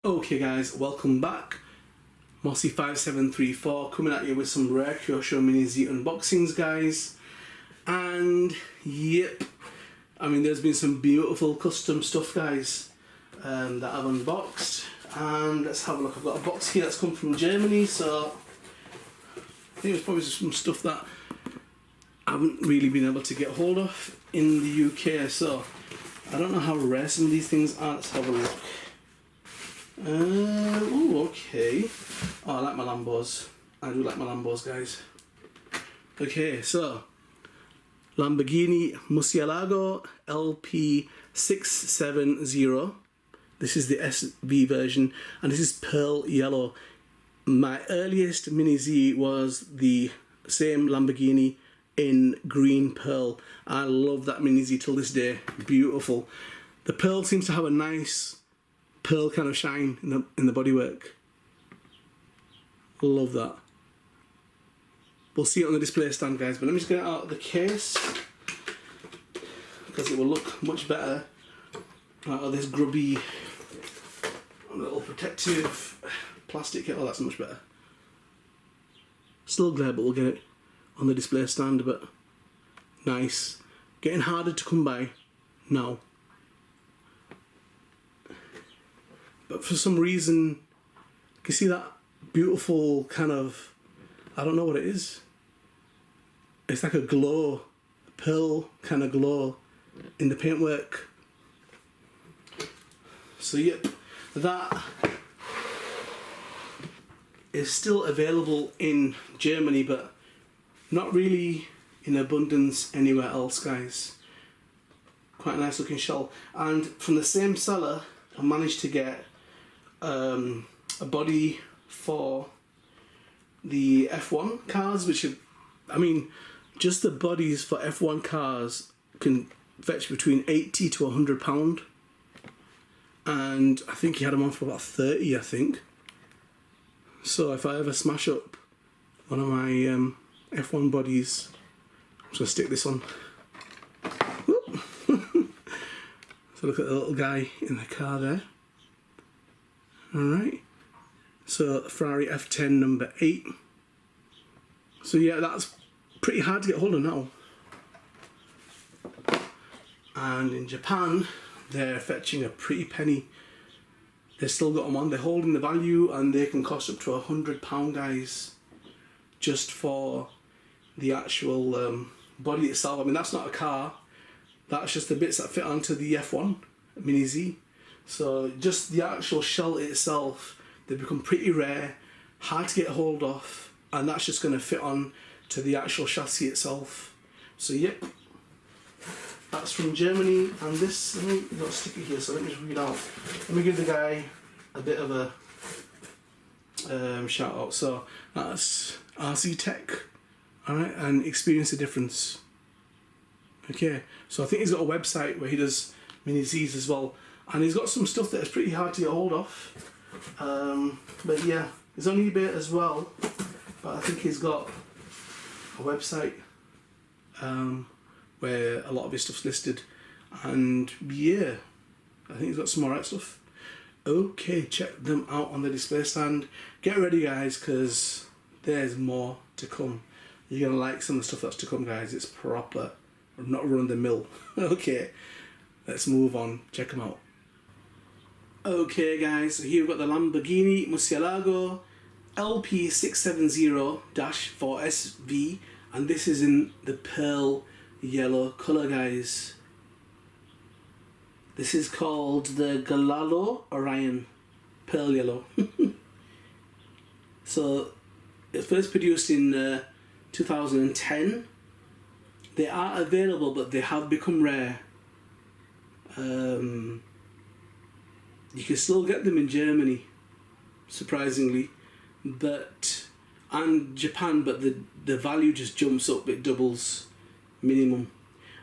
Okay guys, welcome back. Mossy5734 coming at you with some rare Kyosho Mini Z unboxings, guys. And yep, I mean there's been some beautiful custom stuff, guys, that I've unboxed. And let's have a look. I've got a box here that's come from Germany, so I think it's probably some stuff that I haven't really been able to get hold of in the UK, so I don't know how rare some of these things are. Let's have a look. Oh, okay. Oh, I like my Lambos. I do like my Lambos, guys. Okay, so Lamborghini Murcielago LP670. This is the SV version, and this is pearl yellow. My earliest Mini Z was the same Lamborghini in green pearl. I love that Mini Z till this day. Beautiful. The pearl seems to have a nice pearl kind of shine in the bodywork. Love that. We'll see it on the display stand, guys, but let me just get it out of the case because it will look much better out of this grubby little protective plastic. Oh, that's much better. Still glare, but we'll get it on the display stand. But nice. Getting harder to come by now. But for some reason, you can see that beautiful kind of, I don't know what it is. It's like a glow, a pearl kind of glow in the paintwork. So yep, that is still available in Germany, but not really in abundance anywhere else, guys. Quite a nice looking shell. And from the same seller, I managed to get a body for the F1 cars, which are, I mean, just the bodies for F1 cars can fetch between 80 to £100, and I think he had them on for about 30, I think. So if I ever smash up one of my F1 bodies, I'm just gonna stick this on. So look at the little guy in the car there. Alright, so Ferrari F10 number 8. So yeah, that's pretty hard to get hold of now. And in Japan, they're fetching a pretty penny. They've still got them on, they're holding the value, and they can cost up to £100, guys, just for the actual body itself. I mean, that's not a car, that's just the bits that fit onto the F1 Mini Z. So just the actual shell itself, they become pretty rare, hard to get hold of, and that's just going to fit on to the actual chassis itself. So yep, that's from Germany. And this, let me got a sticker here, so let me just read out. Let me give the guy a bit of a shout out. So that's RC Tech, alright, and experience the difference. Okay, so I think he's got a website where he does Mini Zs as well. And he's got some stuff that is pretty hard to get hold of. But yeah, he's on eBay as well. But I think he's got a website where a lot of his stuff's listed. And yeah, I think he's got some alright stuff. Okay, check them out on the display stand. Get ready, guys, because there's more to come. You're going to like some of the stuff that's to come, guys. It's proper, not run the mill. Okay, let's move on. Check them out. Okay guys, so here we've got the Lamborghini Murcielago LP670-4SV, and this is in the pearl yellow colour, guys. This is called the Galalo Orion pearl yellow. So it was first produced in 2010. They are available, but they have become rare. You can still get them in Germany, surprisingly, and Japan, but the value just jumps up, it doubles minimum.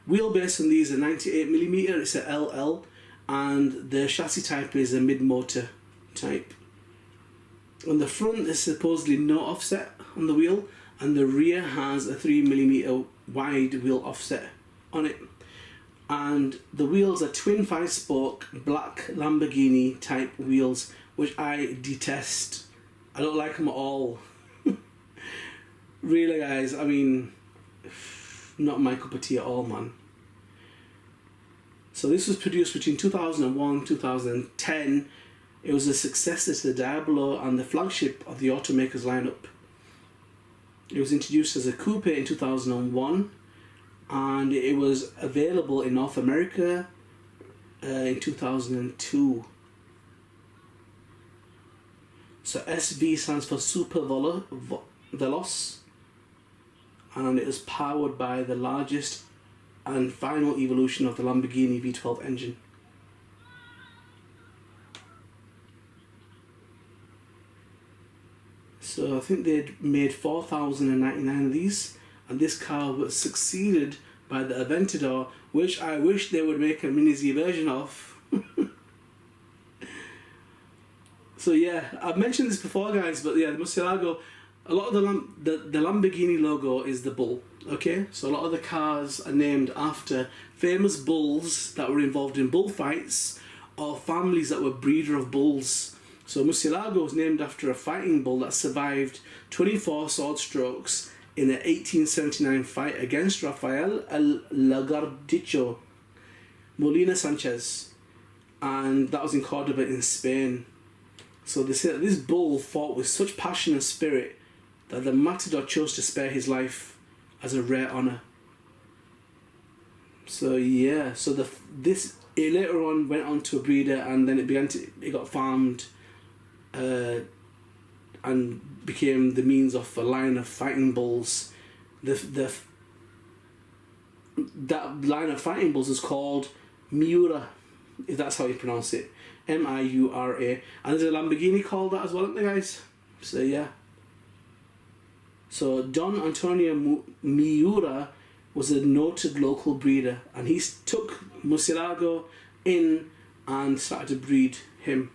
Wheelbase on these are 98mm, it's a LL, and the chassis type is a mid-motor type. On the front there's supposedly no offset on the wheel, and the rear has a 3mm wide wheel offset on it. and the wheels are twin 5-spoke black Lamborghini type wheels which I detest. I don't like them at all. Really, guys, I mean, not my cup of tea at all, man. So this was produced between 2001 and 2010. It was a successor to the Diablo and the flagship of the automaker's lineup. It was introduced as a coupe in 2001, and it was available in North America in 2002. So SV stands for Super Veloz, and it is powered by the largest and final evolution of the Lamborghini V12 engine. So I think they'd made 4,099 of these, and this car was succeeded by the Aventador, which I wish they would make a Mini Z version of. So yeah, I've mentioned this before, guys, but yeah, the Murcielago, a lot of the Lamborghini logo is the bull, okay? So a lot of the cars are named after famous bulls that were involved in bullfights or families that were breeder of bulls. So Murcielago was named after a fighting bull that survived 24 sword strokes in an 1879 fight against Rafael El Lagardicho Molina Sanchez, and that was in Cordoba in Spain. So they say that this bull fought with such passion and spirit that the matador chose to spare his life as a rare honour. So yeah, so it later on went on to a breeder, and then it got farmed and became the means of a line of fighting bulls. That line of fighting bulls is called Miura, if that's how you pronounce it. Miura. And there's a Lamborghini called that as well, aren't there, guys? So yeah. So Don Antonio Miura was a noted local breeder, and he took Murcielago in and started to breed him.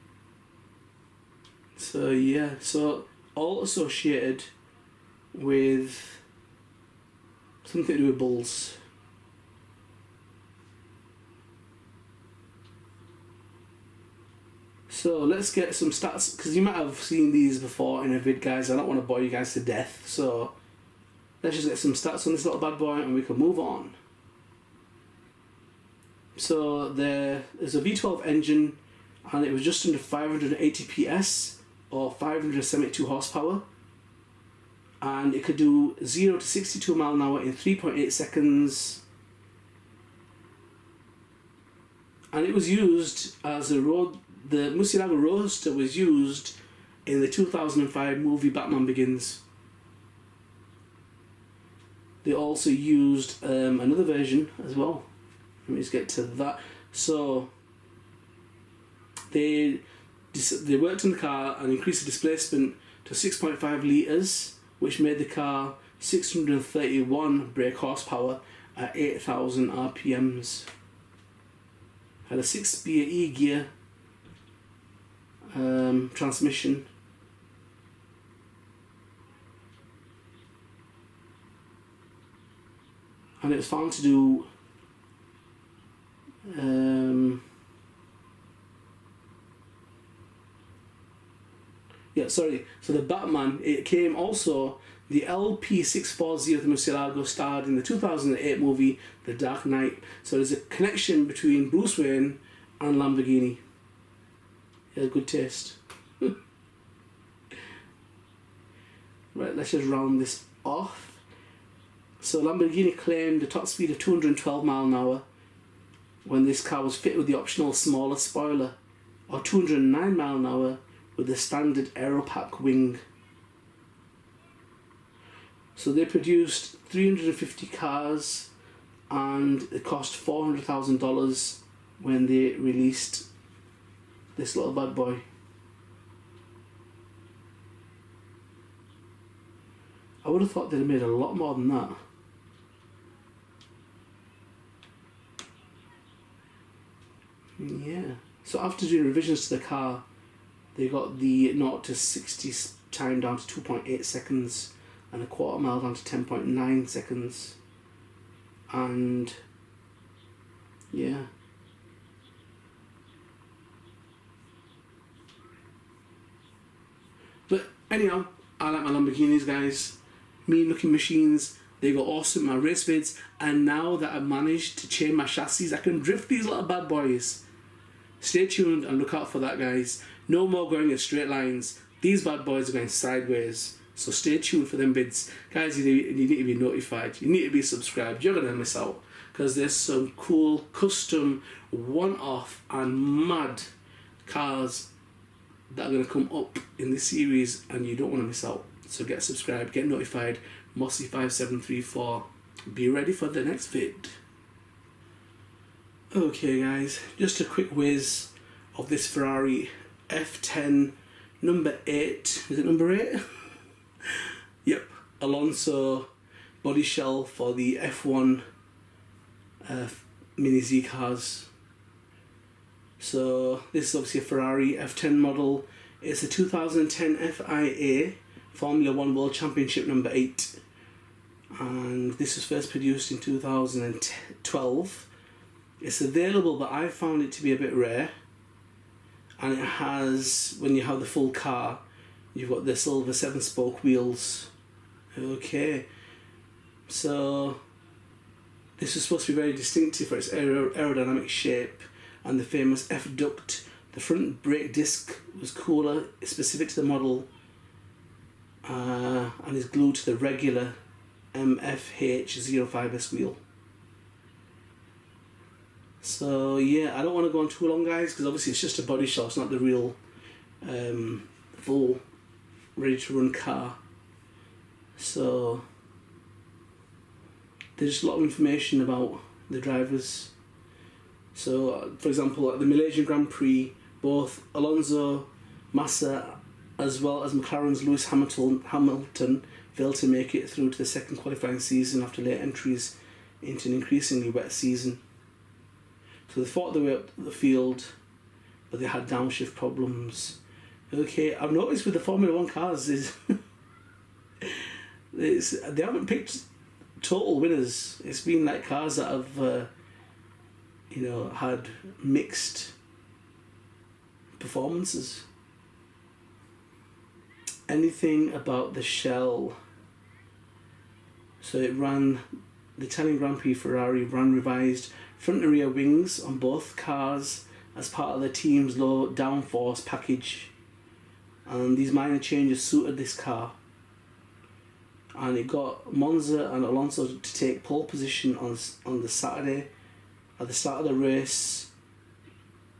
So yeah, so all associated with something to do with bulls. So let's get some stats, because you might have seen these before in a vid, guys. I don't want to bore you guys to death, so let's just get some stats on this little bad boy and we can move on. So there's a V12 engine, and it was just under 580 PS or 572 horsepower, and it could do 0 to 62 miles an hour in 3.8 seconds. And it was used as the Murcielago Roadster was used in the 2005 movie Batman Begins. They also used another version as well. Let me just get to that. So they worked on the car and increased the displacement to 6.5 litres, which made the car 631 brake horsepower at 8,000 RPMs. Had a 6-speed E-gear transmission. And it was found to do so the Batman, it came also, the LP640 of the Murcielago starred in the 2008 movie The Dark Knight. So there's a connection between Bruce Wayne and Lamborghini. He had good taste. Right, let's just round this off. So Lamborghini claimed a top speed of 212 miles an hour when this car was fitted with the optional smaller spoiler, or 209 miles an hour with the standard Aeropack wing. So they produced 350 cars, and it cost $400,000 when they released this little bad boy. I would have thought they'd have made a lot more than that. Yeah. So after doing revisions to the car, they got the 0 to 60 time down to 2.8 seconds and a quarter mile down to 10.9 seconds. And yeah. Anyhow, I like my Lamborghinis, guys. Mean looking machines. They go awesome in my race vids. And now that I've managed to change my chassis, I can drift these little bad boys. Stay tuned and look out for that, guys. No more going in straight lines. These bad boys are going sideways. So stay tuned for them vids. Guys, you need to be notified. You need to be subscribed. You're going to miss out. Because there's some cool, custom, one-off and mad cars that are going to come up in this series, and you don't want to miss out. So get subscribed, get notified. Mossy5734. Be ready for the next vid. Okay guys, just a quick whiz of this Ferrari F10 number 8. Is it number 8? Yep, Alonso body shell for the F1 Mini Z cars. So this is obviously a Ferrari F10 model. It's a 2010 FIA Formula 1 World Championship number 8. And this was first produced in 2012. It's available, but I found it to be a bit rare. And it has, when you have the full car, you've got the silver 7-spoke wheels. Okay. So this was supposed to be very distinctive for its aerodynamic shape and the famous F-duct. The front brake disc was cooler, specific to the model, and is glued to the regular MFH05S wheel. So yeah, I don't want to go on too long, guys, because obviously it's just a body shell, it's not the real full ready to run car. So there's just a lot of information about the drivers. So for example, at the Malaysian Grand Prix, both Alonso, Massa, as well as McLaren's Lewis Hamilton failed to make it through to the second qualifying season after late entries into an increasingly wet season. So they fought their way up the field, but they had downshift problems. Okay, I've noticed with the Formula 1 cars is they haven't picked total winners. It's been like cars that have had mixed performances. Anything about the shell? So it ran, the Italian Grand Prix Ferrari ran revised front and rear wings on both cars as part of the team's low downforce package, and these minor changes suited this car, and it got Monza and Alonso to take pole position on the Saturday. At the start of the race,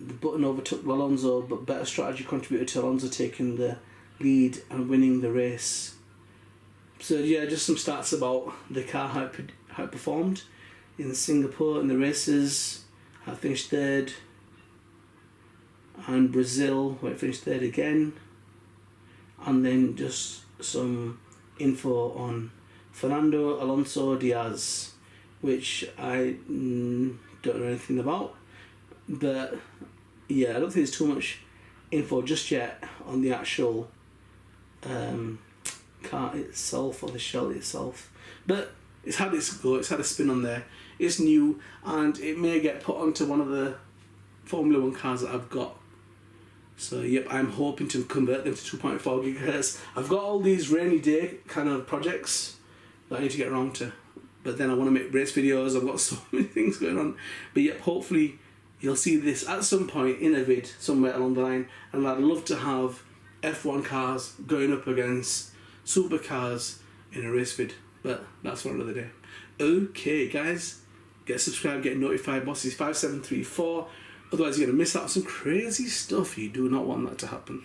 the button overtook Alonso, but better strategy contributed to Alonso taking the lead and winning the race. So yeah, just some stats about the car, how it performed in Singapore in the races. I finished third, and Brazil, where it finished third again, and then just some info on Fernando Alonso Diaz, which I don't know anything about, but yeah, I don't think there's too much info just yet on the actual car itself or the shell itself, but it's had its go, it's had a spin on there, it's new, and it may get put onto one of the Formula 1 cars that I've got. So yep, I'm hoping to convert them to 2.4 gigahertz. I've got all these rainy day kind of projects that I need to get around to, but then I want to make race videos. I've got so many things going on, but yep, hopefully you'll see this at some point in a vid somewhere along the line, and I'd love to have F1 cars going up against supercars in a race vid, but that's for another day. Okay guys, get subscribed, get notified. Bosses5734. Otherwise you're going to miss out on some crazy stuff. You do not want that to happen.